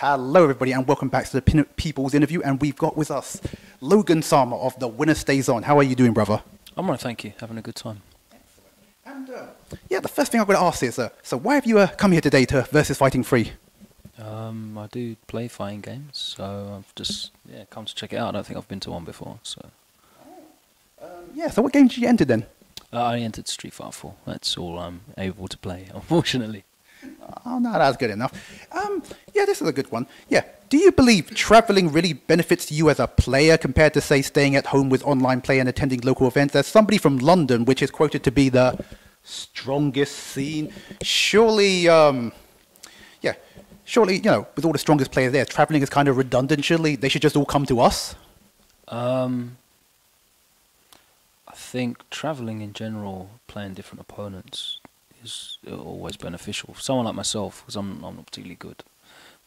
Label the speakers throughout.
Speaker 1: Hello, everybody, and welcome back to the People's Interview. And we've got with us Logan Sama of The Winner Stays On. How are you doing, brother?
Speaker 2: I'm all right, thank you. Having a good time.
Speaker 1: Excellent. And yeah, the first thing I'm going to ask is, so why have you come here today to Versus Fighting 3?
Speaker 2: I do play fighting games, so I've just come to check it out. I don't think I've been to one before. So
Speaker 1: Yeah, so what game did you enter then?
Speaker 2: I entered Street Fighter 4. That's all I'm able to play, unfortunately.
Speaker 1: Oh, no, that's good enough. Yeah, this is a good one. Yeah, do you believe traveling really benefits you as a player compared to, say, staying at home with online play and attending local events? As somebody from London, which is quoted to be the strongest scene, surely, surely, you know, with all the strongest players there, traveling is kind of redundant. Surely they should just all come to us?
Speaker 2: I think traveling in general, playing different opponents, is always beneficial. For someone like myself, because I'm not particularly good,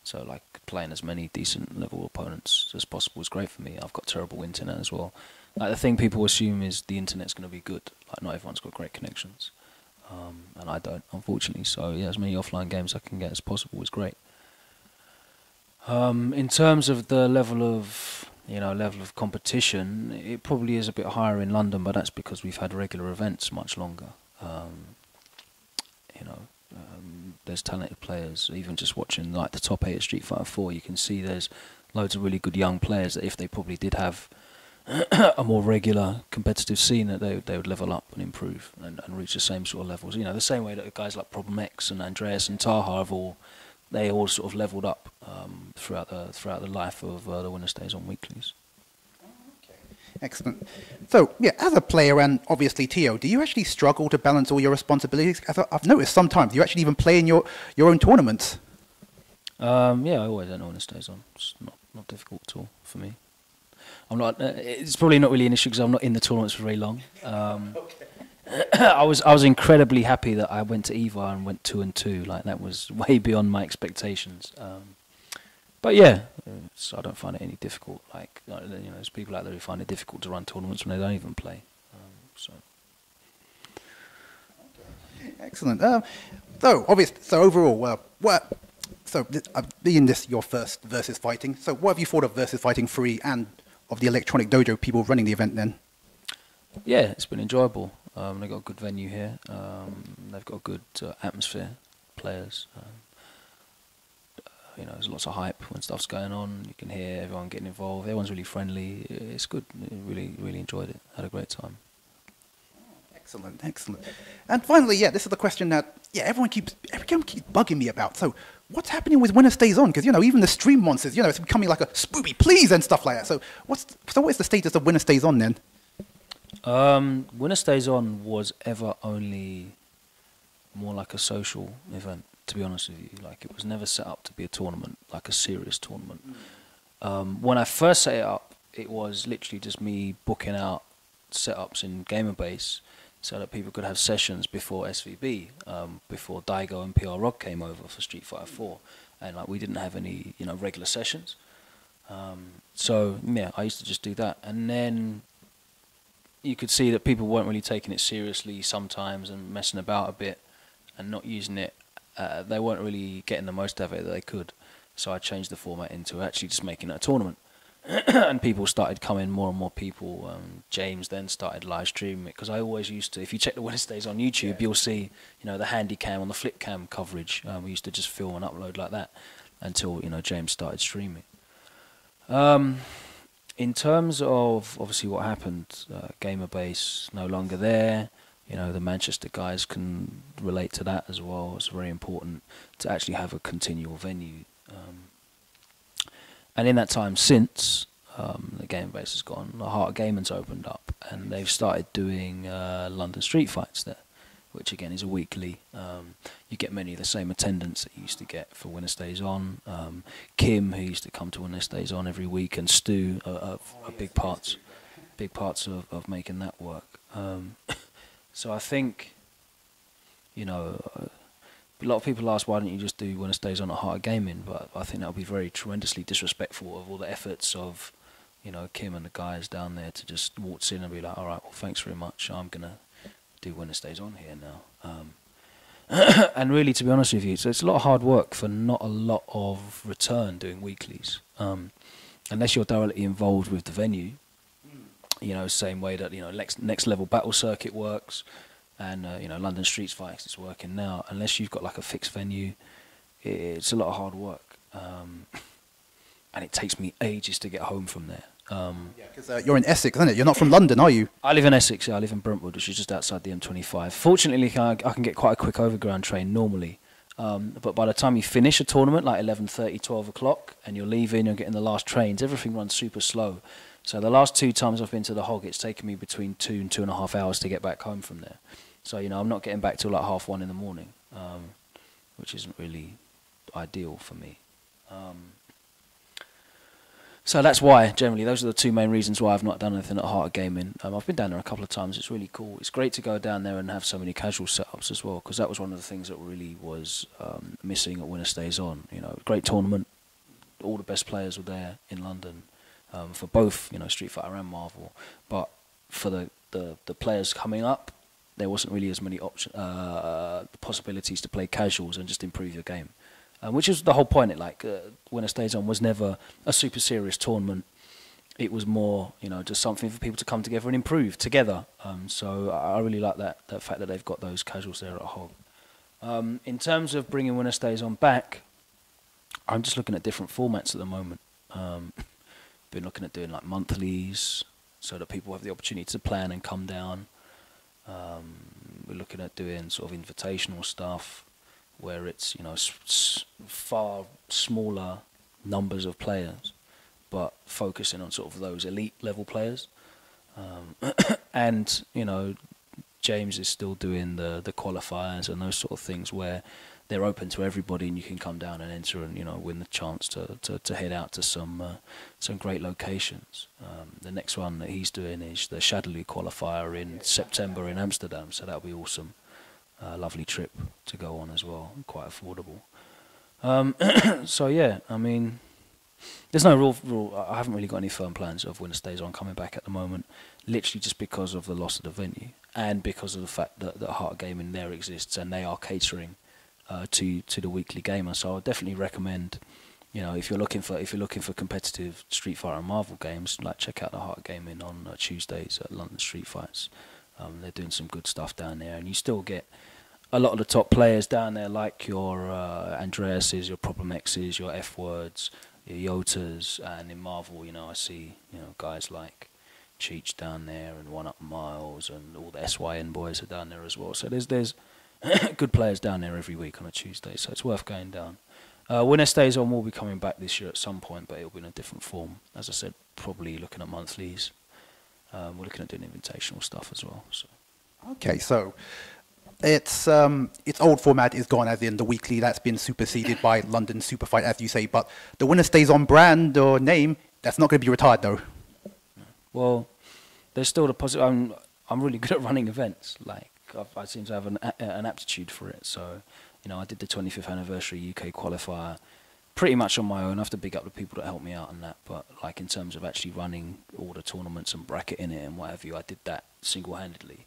Speaker 2: so like playing as many decent level opponents as possible is great for me. I've got terrible internet as well. Like the thing people assume is the internet's going to be good. Like not everyone's got great connections, and I don't, unfortunately. So yeah, as many offline games I can get as possible is great. In terms of the level of competition, it probably is a bit higher in London, but that's because we've had regular events much longer. There's talented players. Even just watching like the top 8 at Street Fighter 4, you can see there's loads of really good young players that if they probably did have a more regular competitive scene, that they would level up and improve and reach the same sort of levels. You know, the same way that guys like Problem X and Andreas and Taha have all sort of leveled up throughout the life of the Winner Stays On weeklies.
Speaker 1: Excellent. So, yeah, as a player and obviously Tio, do you actually struggle to balance all your responsibilities? As I've noticed sometimes you actually even play in your own tournaments.
Speaker 2: Yeah, I always enter Winner Stays On. It's not difficult at all for me. I'm not. It's probably not really an issue because I'm not in the tournaments for very long. I was incredibly happy that I went to EVA and went 2-2. Like that was way beyond my expectations. But yeah, I don't find it any difficult. Like there's people out there who find it difficult to run tournaments when they don't even play.
Speaker 1: Excellent. So overall, being this your first Versus Fighting, so what have you thought of Versus Fighting 3 and of the Electronic Dojo people running the event then?
Speaker 2: Yeah, it's been enjoyable. They've got a good venue here. They've got a good atmosphere, players. There's lots of hype when stuff's going on. You can hear everyone getting involved. Everyone's really friendly. It's good. Really, really enjoyed it. Had a great time.
Speaker 1: Excellent, excellent. And finally, this is the question that everyone keeps bugging me about. So, what's happening with Winner Stays On? Because even the stream monsters, it's becoming like a Spoopy, please, and stuff like that. So, what is the status of Winner Stays On then?
Speaker 2: Winner Stays On was ever only more like a social event. To be honest with you, like it was never set up to be a tournament, like a serious tournament. When I first set it up, it was literally just me booking out setups in Gamerbase so that people could have sessions before SVB, before Daigo and PR Rock came over for Street Fighter 4, and like we didn't have any regular sessions. So yeah, I used to just do that, and then you could see that people weren't really taking it seriously sometimes and messing about a bit and not using it. They weren't really getting the most out of it that they could, so I changed the format into actually just making it a tournament. And people started coming, more and more people. James then started live streaming it because I always used to. If you check the Winner Stays On YouTube, you'll see the handy cam on the flip cam coverage. We used to just film and upload like that until James started streaming. In terms of obviously what happened, Gamerbase no longer there. The Manchester guys can relate to that as well. It's very important to actually have a continual venue. And in that time since, the Gamerbase has gone, the Heart of Gaming's opened up, and they've started doing London Street Fights there, which again is a weekly. You get many of the same attendance that you used to get for Winner Stays On. Kim, who used to come to Winner Stays On every week, and Stu are big parts of making that work. So I think, a lot of people ask why don't you just do Winner Stays On at Heart of Gaming, but I think that would be very tremendously disrespectful of all the efforts of, Kim and the guys down there to just waltz in and be like, all right, well, thanks very much, I'm going to do Winner Stays On here now. And really, to be honest with you, so it's a lot of hard work for not a lot of return doing weeklies. Unless you're directly involved with the venue, you know, same way that, you know, next level battle circuit works, and you know, London Streets Fights is working now. Unless you've got like a fixed venue, it's a lot of hard work, and it takes me ages to get home from there.
Speaker 1: Yeah, because you're in Essex, isn't it? You're not from London, are you?
Speaker 2: I live in Essex. Yeah, I live in Brentwood, which is just outside the M25. Fortunately, I can get quite a quick overground train normally. But by the time you finish a tournament, like 11:30, 12 o'clock, and you're leaving, you're getting the last trains, everything runs super slow. So the last 2 times I've been to the Hog, it's taken me between 2 and 2.5 hours to get back home from there. So, you know, I'm not getting back till like 1:30 in the morning, which isn't really ideal for me. So that's why, generally, those are the 2 main reasons why I've not done anything at Heart of Gaming. I've been down there a couple of times. It's really cool. It's great to go down there and have so many casual setups as well, because that was one of the things that really was missing at Winner Stays On. You know, great tournament. All the best players were there in London for both, you know, Street Fighter and Marvel. But for the players coming up, there wasn't really as many possibilities to play casuals and just improve your game. Which is the whole point. Winner Stays On was never a super serious tournament. It was more, you know, just something for people to come together and improve together. So I really like that fact that they've got those casuals there at Hog. In terms of bringing Winner Stays On back, I'm just looking at different formats at the moment. Been looking at doing like monthlies so that people have the opportunity to plan and come down. We're looking at doing sort of invitational stuff, where it's, you know, far smaller numbers of players, but focusing on sort of those elite level players. And, you know, James is still doing the qualifiers and those sort of things where they're open to everybody and you can come down and enter and, you know, win the chance to head out to some great locations. The next one that he's doing is the Shadowley qualifier in September in Amsterdam, so that'll be awesome. Lovely trip to go on as well, quite affordable. So yeah, I mean, there's no real. I haven't really got any firm plans of Winner Stays On coming back at the moment. Literally just because of the loss of the venue and because of the fact that Heart of Gaming there exists and they are catering to the weekly gamer. So I would definitely recommend, you know, if you're looking for competitive Street Fighter and Marvel games, like check out the Heart of Gaming on Tuesdays at London Street Fights. They're doing some good stuff down there, and you still get a lot of the top players down there, like your Andreases, your Problem X's, your F Words, your Yotas, and in Marvel, you know, I see, you know, guys like Cheech down there and One Up Miles, and all the SYN boys are down there as well. So there's good players down there every week on a Tuesday, so it's worth going down. Winner Stays On will be coming back this year at some point, but it'll be in a different form. As I said, probably looking at monthlies. We're looking at doing invitational stuff as well. So.
Speaker 1: Okay, so its old format is gone, as in the weekly. That's been superseded by London Super Fight, as you say. But the Winner Stays On brand or name, that's not going to be retired, though.
Speaker 2: Well, there's still the positive. I'm really good at running events. Like I seem to have an aptitude for it. So, you know, I did the 25th anniversary UK qualifier pretty much on my own. I have to big up the people that helped me out on that, but like in terms of actually running all the tournaments and bracketing it and what have you, I did that single-handedly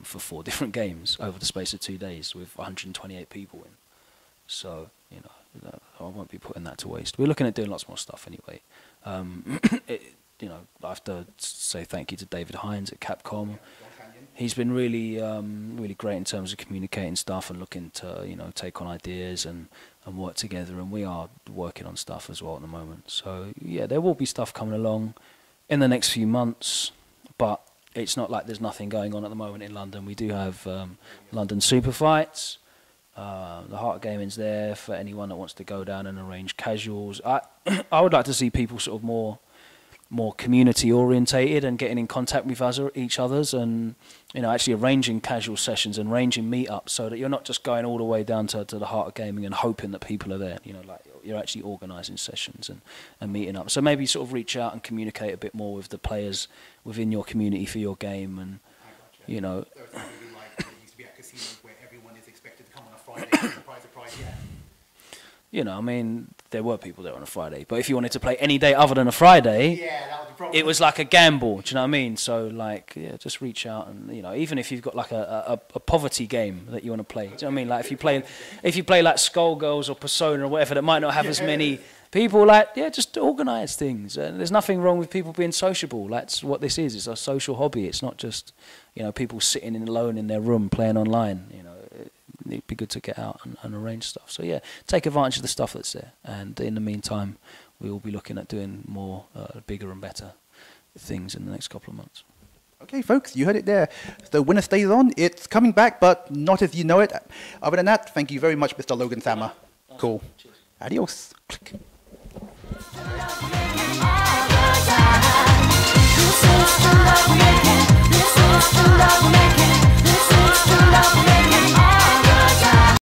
Speaker 2: for 4 different games over the space of 2 days with 128 people in. So, you know, I won't be putting that to waste. We're looking at doing lots more stuff anyway. You know, I have to say thank you to David Hines at Capcom. He's been really, really great in terms of communicating stuff and looking to, you know, take on ideas and work together. And we are working on stuff as well at the moment. So yeah, there will be stuff coming along in the next few months, but it's not like there's nothing going on at the moment in London. We do have London Super Fights. The Heart of Gaming's there for anyone that wants to go down and arrange casuals. I would like to see people sort of more community orientated and getting in contact with each others, and, you know, actually arranging casual sessions and arranging meetups so that you're not just going all the way down to the Heart of Gaming and hoping that people are there. You know, like you're actually organising sessions and meeting up. So maybe sort of reach out and communicate a bit more with the players within your community for your game, and you know.
Speaker 1: So it's not really like it used to be at casinos where everyone is expected to come on a Friday, surprise, surprise, yeah.
Speaker 2: you know, I mean, there were people there on a Friday, but if you wanted to play any day other than a Friday,
Speaker 1: Yeah, that was the problem.
Speaker 2: it was like a gamble. Do you know what I mean? So like, yeah, just reach out and, you know, even if you've got like a poverty game that you want to play. Do you know what I mean? Like if you play like Skullgirls or Persona or whatever that might not have as many people, like, yeah, just organise things. And there's nothing wrong with people being sociable. That's what this is. It's a social hobby. It's not just, you know, people sitting alone in their room playing online. You know, it'd be good to get out and arrange stuff. So yeah, take advantage of the stuff that's there. And in the meantime, we will be looking at doing more, bigger and better things in the next couple of months.
Speaker 1: Okay, folks, you heard it there. The winner stays on. It's coming back, but not as you know it. Other than that, thank you very much, Mr. Logan Sama. Cool.
Speaker 2: Cheers.
Speaker 1: Adios. Click.
Speaker 3: This is the love making.